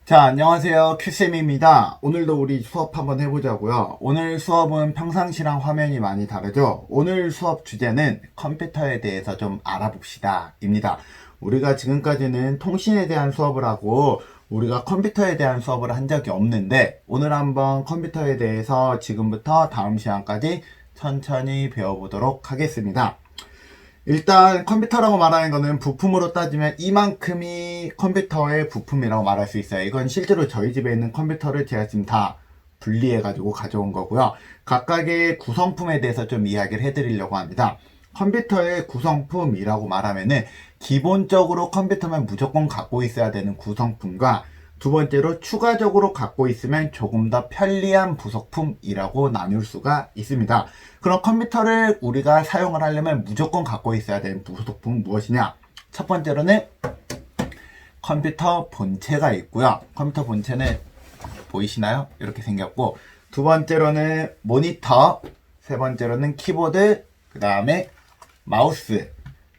자, 안녕하세요. 큐쌤입니다. 오늘도 우리 수업 한번 해보자고요. 오늘 수업은 평상시랑 화면이 많이 다르죠? 오늘 수업 주제는 컴퓨터에 대해서 좀 알아봅시다. 입니다. 우리가 지금까지는 통신에 대한 수업을 하고 우리가 컴퓨터에 대한 수업을 한 적이 없는데 오늘 한번 컴퓨터에 대해서 지금부터 다음 시간까지 천천히 배워보도록 하겠습니다. 일단 컴퓨터라고 말하는 거는 부품으로 따지면 이만큼이 컴퓨터의 부품이라고 말할 수 있어요. 이건 실제로 저희 집에 있는 컴퓨터를 제가 지금 다 분리해 가지고 가져온 거고요. 각각의 구성품에 대해서 좀 이야기를 해드리려고 합니다. 컴퓨터의 구성품이라고 말하면은 기본적으로 컴퓨터만 무조건 갖고 있어야 되는 구성품과 두 번째로 추가적으로 갖고 있으면 조금 더 편리한 부속품이라고 나눌 수가 있습니다. 그럼 컴퓨터를 우리가 사용을 하려면 무조건 갖고 있어야 되는 부속품은 무엇이냐? 첫 번째로는 컴퓨터 본체가 있고요. 컴퓨터 본체는 보이시나요? 이렇게 생겼고, 두 번째로는 모니터, 세 번째로는 키보드, 그 다음에 마우스,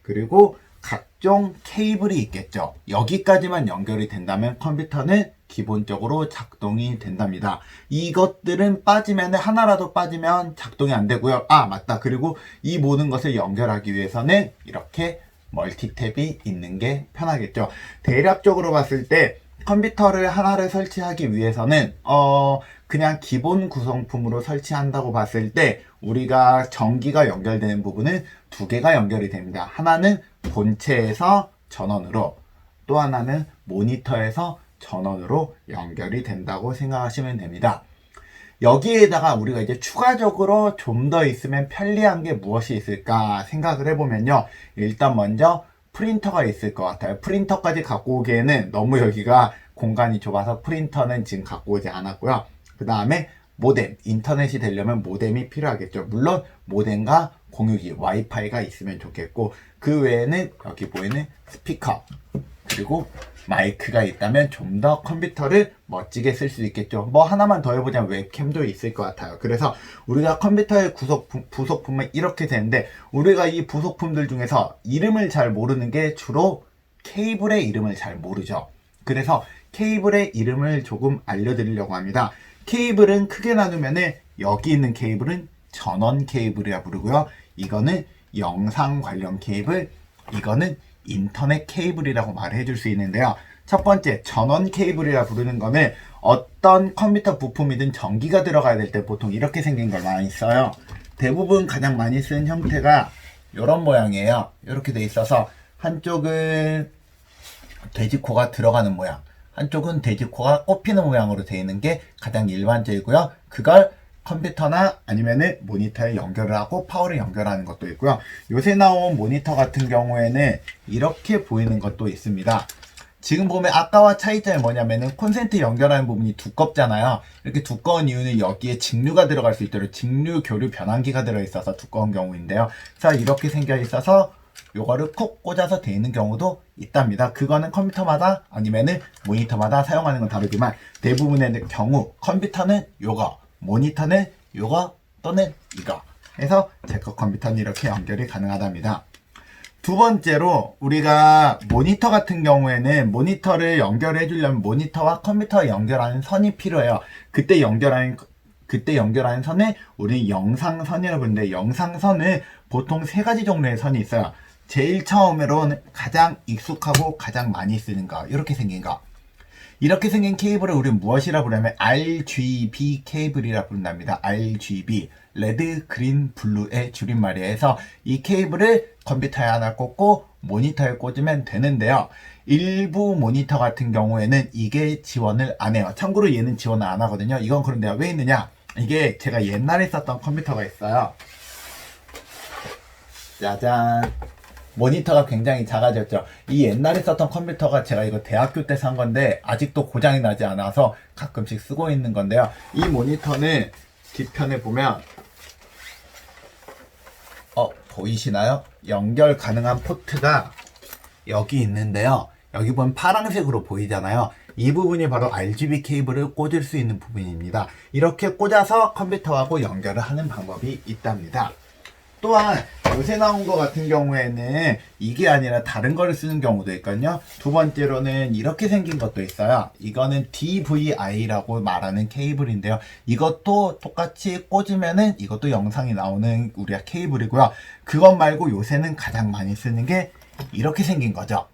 그리고 각종 케이블이 있겠죠. 여기까지만 연결이 된다면 컴퓨터는 기본적으로 작동이 된답니다. 이것들은 빠지면 하나라도 빠지면 작동이 안 되고요. 아, 맞다. 그리고 이 모든 것을 연결하기 위해서는 이렇게 멀티탭이 있는 게 편하겠죠. 대략적으로 봤을 때 컴퓨터를 하나를 설치하기 위해서는 그냥 기본 구성품으로 설치한다고 봤을 때 우리가 전기가 연결되는 부분은 두 개가 연결이 됩니다. 하나는 본체에서 전원으로, 또 하나는 모니터에서 전원으로 연결이 된다고 생각하시면 됩니다. 여기에다가 우리가 이제 추가적으로 좀 더 있으면 편리한 게 무엇이 있을까 생각을 해보면요. 일단 먼저 프린터가 있을 것 같아요. 프린터까지 갖고 오기에는 너무 여기가 공간이 좁아서 프린터는 지금 갖고 오지 않았고요. 그 다음에 모뎀, 인터넷이 되려면 모뎀이 필요하겠죠. 물론 모뎀과 공유기, 와이파이가 있으면 좋겠고, 그 외에는 여기 보이는 스피커, 그리고 마이크가 있다면 좀 더 컴퓨터를 멋지게 쓸 수 있겠죠. 뭐 하나만 더 해보자면 웹캠도 있을 것 같아요. 그래서 우리가 컴퓨터의 부속품은 이렇게 되는데, 우리가 이 부속품들 중에서 이름을 잘 모르는 게 주로 케이블의 이름을 잘 모르죠. 그래서 케이블의 이름을 조금 알려드리려고 합니다. 케이블은 크게 나누면은 여기 있는 케이블은 전원 케이블이라 부르고요. 이거는 영상 관련 케이블, 이거는 인터넷 케이블이라고 말해 줄 수 있는데요. 첫 번째, 전원 케이블이라 부르는 거는 어떤 컴퓨터 부품이든 전기가 들어가야 될 때 보통 이렇게 생긴 걸 많이 써요. 대부분 가장 많이 쓰는 형태가 이런 모양이에요. 이렇게 돼 있어서 한쪽은 돼지코가 들어가는 모양, 한쪽은 돼지코가 꼽히는 모양으로 되어 있는 게 가장 일반적이고요. 그걸 컴퓨터나 아니면은 모니터에 연결을 하고 파워를 연결하는 것도 있고요. 요새 나온 모니터 같은 경우에는 이렇게 보이는 것도 있습니다. 지금 보면 아까와 차이점이 뭐냐면은 콘센트 연결하는 부분이 두껍잖아요. 이렇게 두꺼운 이유는 여기에 직류가 들어갈 수 있도록 직류 교류 변환기가 들어있어서 두꺼운 경우인데요. 자, 이렇게 생겨 있어서 요거를 콕 꽂아서 되어 있는 경우도 있답니다. 그거는 컴퓨터마다 아니면은 모니터마다 사용하는 건 다르지만 대부분의 경우 컴퓨터는 요거, 모니터는 요거 또는 이거 해서 제 거 컴퓨터는 이렇게 연결이 가능하답니다. 두 번째로 우리가 모니터 같은 경우에는 모니터를 연결해 주려면 모니터와 컴퓨터 연결하는 선이 필요해요. 그때 연결하는 선을 우리 영상선이라고 부르는데, 영상선은 보통 세 가지 종류의 선이 있어요. 제일 처음으로는 가장 익숙하고 가장 많이 쓰는 거, 이렇게 생긴 거. 이렇게 생긴 케이블을 우리는 무엇이라 부르냐면 RGB 케이블이라 부른답니다. RGB, 레드, 그린, 블루의 줄임말이에요. 해서 이 케이블을 컴퓨터에 하나 꽂고 모니터에 꽂으면 되는데요. 일부 모니터 같은 경우에는 이게 지원을 안 해요. 참고로 얘는 지원을 안 하거든요. 이건 그런데 왜 있느냐? 이게 제가 옛날에 썼던 컴퓨터가 있어요. 짜잔. 모니터가 굉장히 작아졌죠. 이 옛날에 썼던 컴퓨터가 제가 이거 대학교 때 산 건데 아직도 고장이 나지 않아서 가끔씩 쓰고 있는 건데요. 이 모니터는 뒤편에 보면 보이시나요? 연결 가능한 포트가 여기 있는데요. 여기 보면 파란색으로 보이잖아요. 이 부분이 바로 RGB 케이블을 꽂을 수 있는 부분입니다. 이렇게 꽂아서 컴퓨터하고 연결을 하는 방법이 있답니다. 또한 요새 나온 거 같은 경우에는 이게 아니라 다른 거를 쓰는 경우도 있거든요. 두 번째로는 이렇게 생긴 것도 있어요. 이거는 DVI라고 말하는 케이블인데요. 이것도 똑같이 꽂으면은 이것도 영상이 나오는 우리가 케이블이고요. 그것 말고 요새는 가장 많이 쓰는 게 이렇게 생긴 거죠.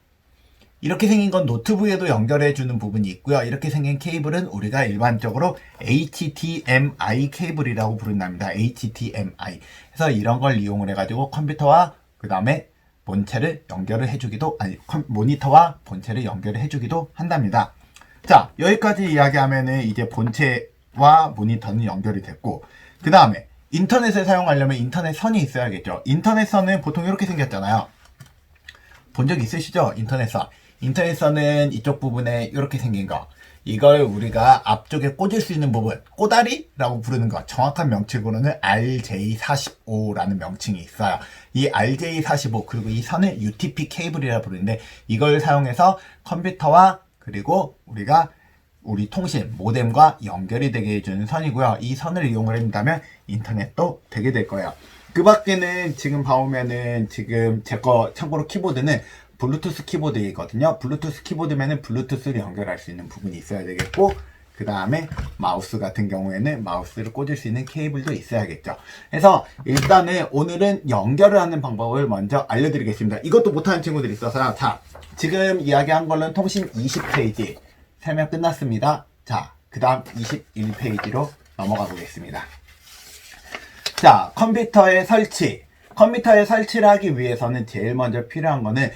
이렇게 생긴 건 노트북에도 연결해주는 부분이 있고요. 이렇게 생긴 케이블은 우리가 일반적으로 HDMI 케이블이라고 부른답니다. HDMI. 그래서 이런 걸 이용을 해가지고 컴퓨터와 그 다음에 본체를 연결을 해주기도, 모니터와 본체를 연결을 해주기도 한답니다. 자, 여기까지 이야기하면은 이제 본체와 모니터는 연결이 됐고, 그 다음에 인터넷을 사용하려면 인터넷 선이 있어야겠죠. 인터넷 선은 보통 이렇게 생겼잖아요. 본 적 있으시죠? 인터넷 선. 인터넷 선은 이쪽 부분에 이렇게 생긴 거. 이걸 우리가 앞쪽에 꽂을 수 있는 부분, 꼬다리라고 부르는 거. 정확한 명칭으로는 RJ45라는 명칭이 있어요. 이 RJ45 그리고 이 선을 UTP 케이블이라 부르는데 이걸 사용해서 컴퓨터와 그리고 우리 통신, 모뎀과 연결이 되게 해주는 선이고요. 이 선을 이용을 한다면 인터넷도 되게 될 거예요. 그 밖에는 지금 봐오면은 지금 제 거 참고로 키보드는 블루투스 키보드이거든요. 블루투스 키보드면은 블루투스를 연결할 수 있는 부분이 있어야 되겠고, 그 다음에 마우스 같은 경우에는 마우스를 꽂을 수 있는 케이블도 있어야겠죠. 그래서 일단은 오늘은 연결을 하는 방법을 먼저 알려드리겠습니다. 이것도 못하는 친구들이 있어서요. 자, 지금 이야기한 걸로는 통신 20페이지 설명 끝났습니다. 자, 그 다음 21페이지로 넘어가 보겠습니다. 자, 컴퓨터의 설치. 컴퓨터에 설치를 하기 위해서는 제일 먼저 필요한 거는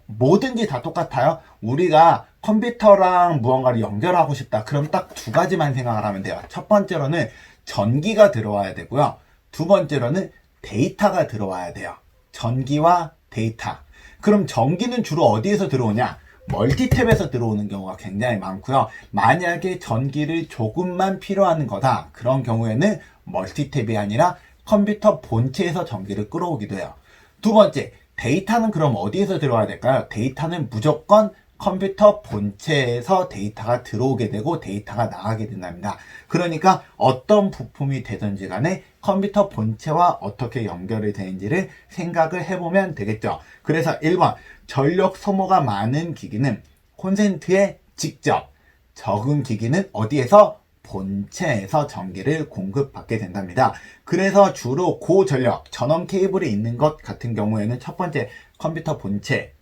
뭐든지 다 똑같아요. 우리가 컴퓨터랑 무언가를 연결하고 싶다. 그럼 딱 두 가지만 생각을 하면 돼요. 첫 번째로는 전기가 들어와야 되고요. 두 번째로는 데이터가 들어와야 돼요. 전기와 데이터. 그럼 전기는 주로 어디에서 들어오냐? 멀티탭에서 들어오는 경우가 굉장히 많고요. 만약에 전기를 조금만 필요한 거다. 그런 경우에는 멀티탭이 아니라 컴퓨터 본체에서 전기를 끌어오기도 해요. 두 번째, 데이터는 그럼 어디에서 들어와야 될까요? 데이터는 무조건 컴퓨터 본체에서 데이터가 들어오게 되고 데이터가 나가게 된답니다. 그러니까 어떤 부품이 되든지 간에 컴퓨터 본체와 어떻게 연결이 되는지를 생각을 해보면 되겠죠. 그래서 1번, 전력 소모가 많은 기기는 콘센트에 직접, 적은 기기는 어디에서? 본체에서 전기를 공급받게 된답니다. 그래서 주로 고전력, 전원 케이블이 있는 것 같은 경우에는 첫 번째 컴퓨터 본체,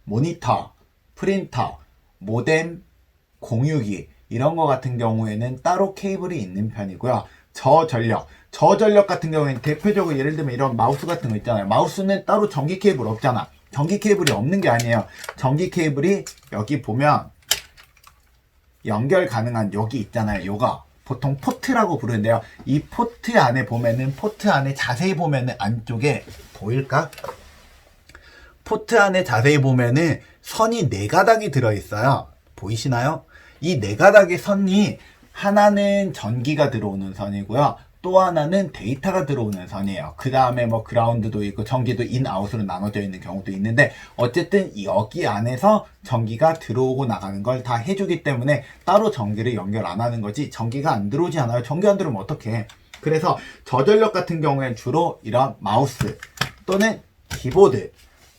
모니터, 프린터, 모뎀, 공유기 이런 거 같은 경우에는 따로 케이블이 있는 편이고요. 저전력 같은 경우에는 대표적으로 예를 들면 이런 마우스 같은 거 있잖아요. 마우스는 따로 전기 케이블 없잖아. 전기 케이블이 없는 게 아니에요. 전기 케이블이 여기 보면 연결 가능한 여기 있잖아요. 요거 보통 포트라고 부르는데요. 이 포트 안에 보면은 포트 안에 자세히 보면은 안쪽에 보일까? 포트 안에 자세히 보면은 선이 4가닥이 들어있어요. 보이시나요? 이 4가닥의 선이 하나는 전기가 들어오는 선이고요. 또 하나는 데이터가 들어오는 선이에요. 그 다음에 뭐 그라운드도 있고 전기도 인아웃으로 나눠져 있는 경우도 있는데 어쨌든 여기 안에서 전기가 들어오고 나가는 걸 다 해주기 때문에 따로 전기를 연결 안 하는 거지 전기가 안 들어오지 않아요. 전기 안 들어오면 어떡해. 그래서 저전력 같은 경우에는 주로 이런 마우스 또는 키보드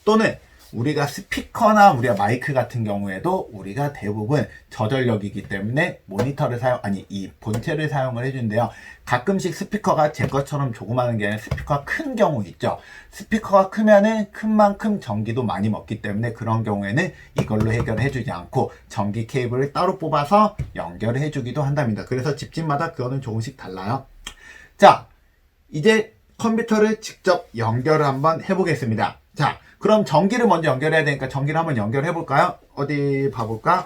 또는 우리가 스피커나 우리가 마이크 같은 경우에도 우리가 대부분 저전력이기 때문에 모니터를 이 본체를 사용을 해준대요. 가끔씩 스피커가 제 것처럼 조그마한 게 아니라 스피커가 큰 경우 있죠. 스피커가 크면은 큰 만큼 전기도 많이 먹기 때문에 그런 경우에는 이걸로 해결을 해주지 않고 전기 케이블을 따로 뽑아서 연결을 해주기도 한답니다. 그래서 집집마다 그거는 조금씩 달라요. 자, 이제 컴퓨터를 직접 연결을 한번 해보겠습니다. 자, 그럼 전기를 먼저 연결해야 되니까 전기를 한번 연결해 볼까요? 어디 봐볼까?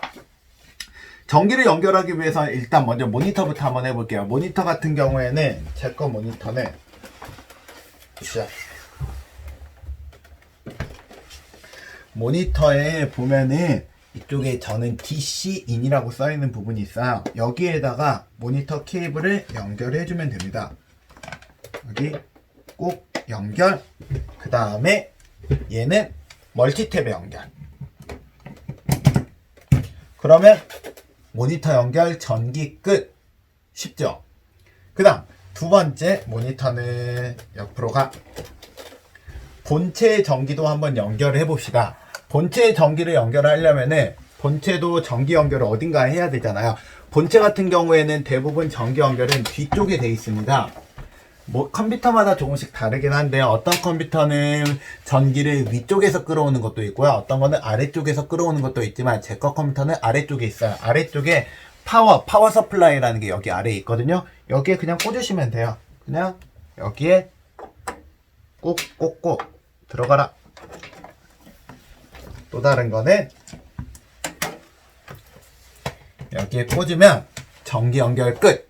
전기를 연결하기 위해서 일단 먼저 모니터부터 한번 해볼게요. 모니터 같은 경우에는 제 거 모니터는 모니터에 보면은 이쪽에 저는 DC인이라고 써있는 부분이 있어요. 여기에다가 모니터 케이블을 연결해주면 됩니다. 여기 꼭 연결. 그 다음에 얘는 멀티탭에 연결. 그러면 모니터 연결 전기 끝. 쉽죠? 그 다음 두 번째 모니터는 옆으로 가. 본체 전기도 한번 연결을 해봅시다. 본체 전기를 연결하려면은 본체도 전기 연결을 어딘가에 해야 되잖아요. 본체 같은 경우에는 대부분 전기 연결은 뒤쪽에 돼 있습니다. 뭐 컴퓨터마다 조금씩 다르긴 한데요. 어떤 컴퓨터는 전기를 위쪽에서 끌어오는 것도 있고요. 어떤 거는 아래쪽에서 끌어오는 것도 있지만 제 거 컴퓨터는 아래쪽에 있어요. 아래쪽에 파워 서플라이라는 게 여기 아래에 있거든요. 여기에 그냥 꽂으시면 돼요. 그냥 여기에 꾹 들어가라. 또 다른 거는 여기에 꽂으면 전기 연결 끝.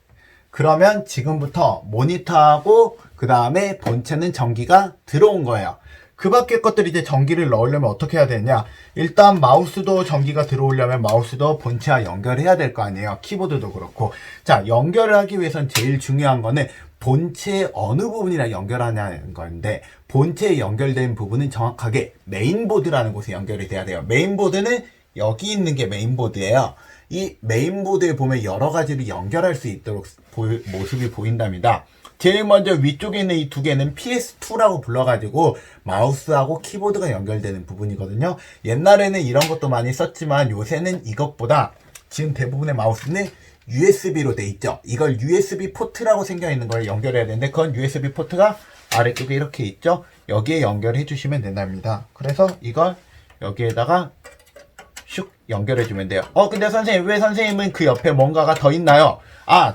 그러면 지금부터 모니터하고 그 다음에 본체는 전기가 들어온 거예요. 그 밖의 것들이 이제 전기를 넣으려면 어떻게 해야 되냐. 일단 마우스도 전기가 들어오려면 마우스도 본체와 연결해야 될 거 아니에요. 키보드도 그렇고. 자, 연결을 하기 위해선 제일 중요한 거는 본체의 어느 부분이랑 연결하냐는 건데, 본체에 연결된 부분은 정확하게 메인보드라는 곳에 연결이 돼야 돼요. 메인보드는 여기 있는 게 메인보드예요. 이 메인보드에 보면 여러 가지를 연결할 수 있도록 모습이 보인답니다. 제일 먼저 위쪽에 있는 이 두 개는 PS2라고 불러가지고 마우스하고 키보드가 연결되는 부분이거든요. 옛날에는 이런 것도 많이 썼지만 요새는 이것보다 지금 대부분의 마우스는 USB로 돼 있죠. 이걸 USB 포트라고 생겨 있는 걸 연결해야 되는데, 그건 USB 포트가 아래쪽에 이렇게 있죠. 여기에 연결해 주시면 된답니다. 그래서 이걸 여기에다가 슉 연결해주면 돼요. 근데 선생님, 왜 선생님은 그 옆에 뭔가가 더 있나요?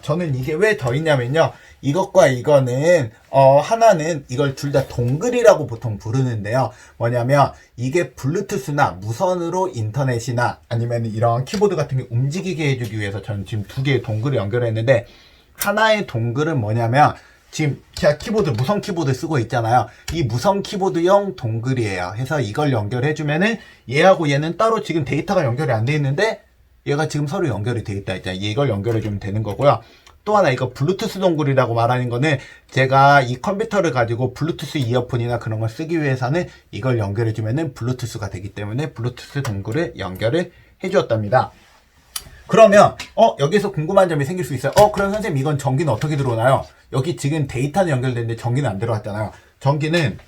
저는 이게 왜 더 있냐면요. 이것과 이거는, 하나는 이걸 둘 다 동글이라고 보통 부르는데요. 뭐냐면, 이게 블루투스나 무선으로 인터넷이나 아니면 이런 키보드 같은 게 움직이게 해주기 위해서 저는 지금 두 개의 동글을 연결했는데, 하나의 동글은 뭐냐면, 지금 제가 키보드, 무선 키보드 쓰고 있잖아요. 이 무선 키보드용 동글이에요. 해서 이걸 연결해주면은 얘하고 얘는 따로 지금 데이터가 연결이 안 돼 있는데 얘가 지금 서로 연결이 돼 있다 했잖아요. 이걸 연결해주면 되는 거고요. 또 하나, 이거 블루투스 동글이라고 말하는 거는 제가 이 컴퓨터를 가지고 블루투스 이어폰이나 그런 걸 쓰기 위해서는 이걸 연결해주면은 블루투스가 되기 때문에 블루투스 동글을 연결을 해주었답니다. 그러면 여기서 궁금한 점이 생길 수 있어요. 그럼 선생님, 이건 전기는 어떻게 들어오나요? 여기 지금 데이터는 연결되는데 전기는 안 들어왔잖아요. 전기는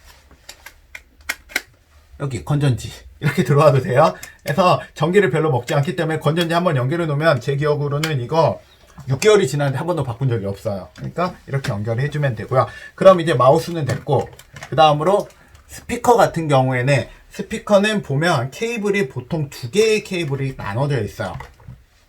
여기 건전지 이렇게 들어와도 돼요. 그래서 전기를 별로 먹지 않기 때문에 건전지 한번 연결해 놓으면, 제 기억으로는 이거 6개월이 지났는데 한 번도 바꾼 적이 없어요. 그러니까 이렇게 연결을 해주면 되고요. 그럼 이제 마우스는 됐고, 그 다음으로 스피커 같은 경우에는, 스피커는 보면 케이블이 보통 두 개의 케이블이 나눠져 있어요.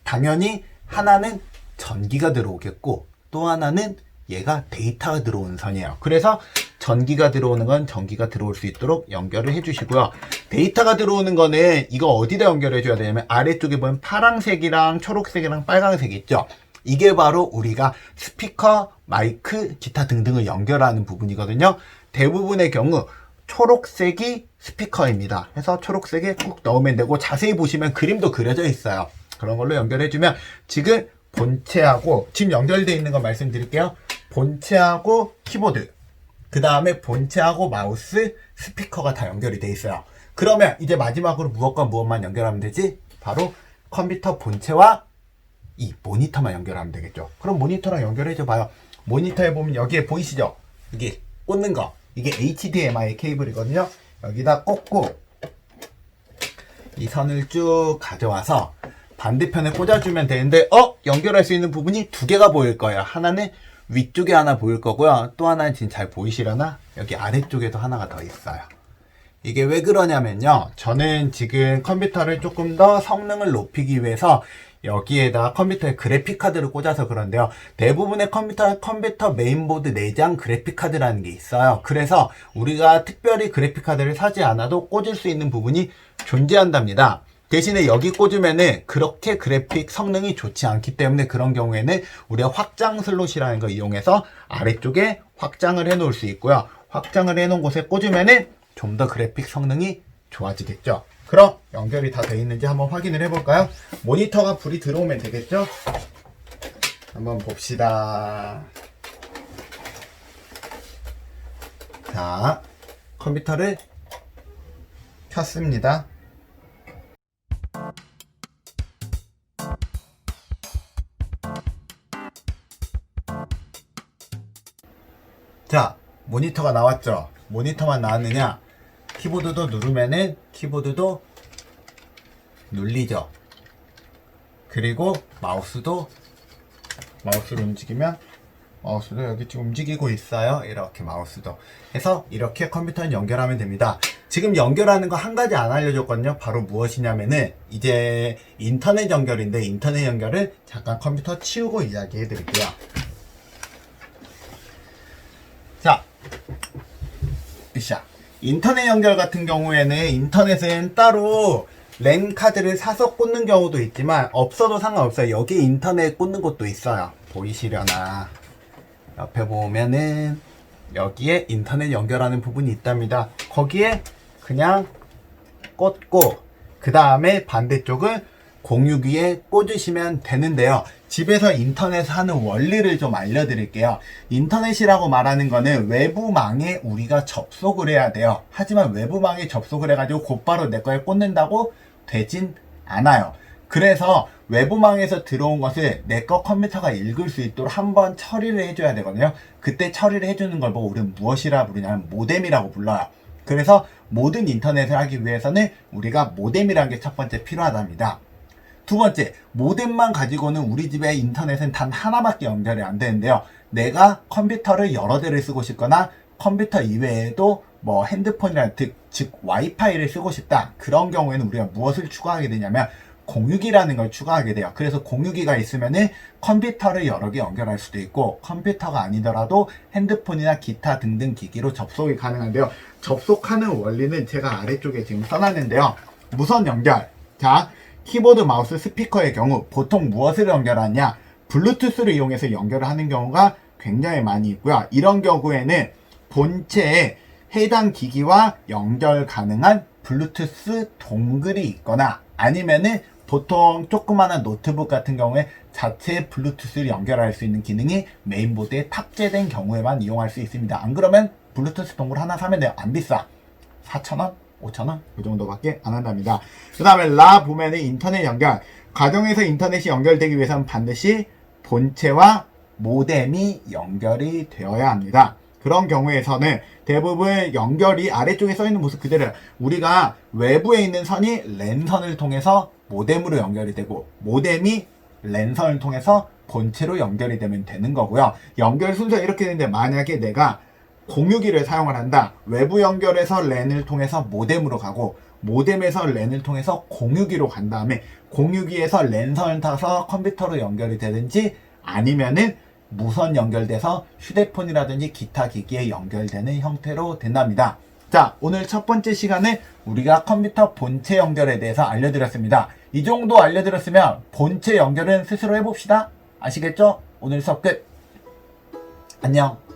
당연히 하나는 전기가 들어오겠고 또 하나는 얘가 데이터가 들어오는 선이에요. 그래서 전기가 들어오는 건 전기가 들어올 수 있도록 연결을 해주시고요. 데이터가 들어오는 거는 이거 어디다 연결해줘야 되냐면, 아래쪽에 보면 파란색이랑 초록색이랑 빨간색이 있죠. 이게 바로 우리가 스피커, 마이크, 기타 등등을 연결하는 부분이거든요. 대부분의 경우 초록색이 스피커입니다. 그래서 초록색에 꾹 넣으면 되고, 자세히 보시면 그림도 그려져 있어요. 그런 걸로 연결해주면, 지금 본체하고 지금 연결되어 있는 거 말씀드릴게요. 본체하고 키보드, 그 다음에 본체하고 마우스, 스피커가 다 연결이 돼 있어요. 그러면 이제 마지막으로 무엇과 무엇만 연결하면 되지? 바로 컴퓨터 본체와 이 모니터만 연결하면 되겠죠. 그럼 모니터랑 연결해줘 봐요. 모니터에 보면 여기에 보이시죠? 이게 꽂는 거, 이게 HDMI 케이블이거든요. 여기다 꽂고 이 선을 쭉 가져와서 반대편에 꽂아주면 되는데, 연결할 수 있는 부분이 두 개가 보일 거예요. 하나는 위쪽에 하나 보일 거고요. 또 하나는 지금 잘 보이시려나? 여기 아래쪽에도 하나가 더 있어요. 이게 왜 그러냐면요. 저는 지금 컴퓨터를 조금 더 성능을 높이기 위해서 여기에다 컴퓨터에 그래픽카드를 꽂아서 그런데요. 대부분의 컴퓨터 메인보드 내장 그래픽카드라는 게 있어요. 그래서 우리가 특별히 그래픽카드를 사지 않아도 꽂을 수 있는 부분이 존재한답니다. 대신에 여기 꽂으면은 그렇게 그래픽 성능이 좋지 않기 때문에, 그런 경우에는 우리가 확장 슬롯이라는 걸 이용해서 아래쪽에 확장을 해 놓을 수 있고요. 확장을 해 놓은 곳에 꽂으면은 좀 더 그래픽 성능이 좋아지겠죠. 그럼 연결이 다 돼 있는지 한번 확인을 해 볼까요? 모니터가 불이 들어오면 되겠죠? 한번 봅시다. 자, 컴퓨터를 켰습니다. 자, 모니터가 나왔죠? 모니터만 나왔느냐? 키보드도 누르면은 키보드도 눌리죠? 그리고 마우스를 움직이면 마우스도 여기 지금 움직이고 있어요. 이렇게 마우스도 해서 이렇게 컴퓨터를 연결하면 됩니다. 지금 연결하는 거 한 가지 안 알려줬거든요. 바로 무엇이냐면은 이제 인터넷 연결인데, 인터넷 연결을 잠깐 컴퓨터 치우고 이야기해 드릴게요. 자, 으쌰. 인터넷 연결 같은 경우에는 인터넷은 따로 랜 카드를 사서 꽂는 경우도 있지만 없어도 상관없어요. 여기 인터넷 꽂는 곳도 있어요. 보이시려나? 옆에 보면은 여기에 인터넷 연결하는 부분이 있답니다. 거기에 그냥 꽂고 그 다음에 반대쪽을 공유기에 꽂으시면 되는데요. 집에서 인터넷 하는 원리를 좀 알려드릴게요. 인터넷이라고 말하는 거는 외부망에 우리가 접속을 해야 돼요. 하지만 외부망에 접속을 해가지고 곧바로 내 거에 꽂는다고 되진 않아요. 그래서 외부망에서 들어온 것을 내 거 컴퓨터가 읽을 수 있도록 한번 처리를 해줘야 되거든요. 그때 처리를 해주는 걸 보고 우리는 무엇이라 부르냐면 모뎀이라고 불러요. 그래서 모든 인터넷을 하기 위해서는 우리가 모뎀이라는 게 첫 번째 필요하답니다. 두 번째, 모뎀만 가지고는 우리 집의 인터넷은 단 하나밖에 연결이 안 되는데요. 내가 컴퓨터를 여러 대를 쓰고 싶거나 컴퓨터 이외에도 뭐 핸드폰이나 즉 와이파이를 쓰고 싶다. 그런 경우에는 우리가 무엇을 추가하게 되냐면 공유기라는 걸 추가하게 돼요. 그래서 공유기가 있으면은 컴퓨터를 여러 개 연결할 수도 있고, 컴퓨터가 아니더라도 핸드폰이나 기타 등등 기기로 접속이 가능한데요. 접속하는 원리는 제가 아래쪽에 지금 써놨는데요. 무선 연결. 자, 키보드, 마우스, 스피커의 경우 보통 무엇을 연결하냐? 블루투스를 이용해서 연결을 하는 경우가 굉장히 많이 있고요. 이런 경우에는 본체에 해당 기기와 연결 가능한 블루투스 동글이 있거나, 아니면은 보통 조그마한 노트북 같은 경우에 자체 블루투스를 연결할 수 있는 기능이 메인보드에 탑재된 경우에만 이용할 수 있습니다. 안 그러면 블루투스 동글 하나 사면 돼요. 안 비싸. 4,000원? 5,000원? 그 정도밖에 안 한답니다. 그 다음에 라 보면은 인터넷 연결. 가정에서 인터넷이 연결되기 위해서는 반드시 본체와 모뎀이 연결이 되어야 합니다. 그런 경우에서는 대부분 연결이 아래쪽에 써있는 모습 그대로예요. 우리가 외부에 있는 선이 랜선을 통해서 모뎀으로 연결이 되고, 모뎀이 랜선을 통해서 본체로 연결이 되면 되는 거고요. 연결 순서가 이렇게 되는데, 만약에 내가 공유기를 사용을 한다. 외부 연결해서 랜을 통해서 모뎀으로 가고, 모뎀에서 랜을 통해서 공유기로 간 다음에 공유기에서 랜선을 타서 컴퓨터로 연결이 되든지, 아니면은 무선 연결돼서 휴대폰이라든지 기타 기기에 연결되는 형태로 된답니다. 자, 오늘 첫 번째 시간에 우리가 컴퓨터 본체 연결에 대해서 알려드렸습니다. 이 정도 알려드렸으면 본체 연결은 스스로 해봅시다. 아시겠죠? 오늘 수업 끝. 안녕.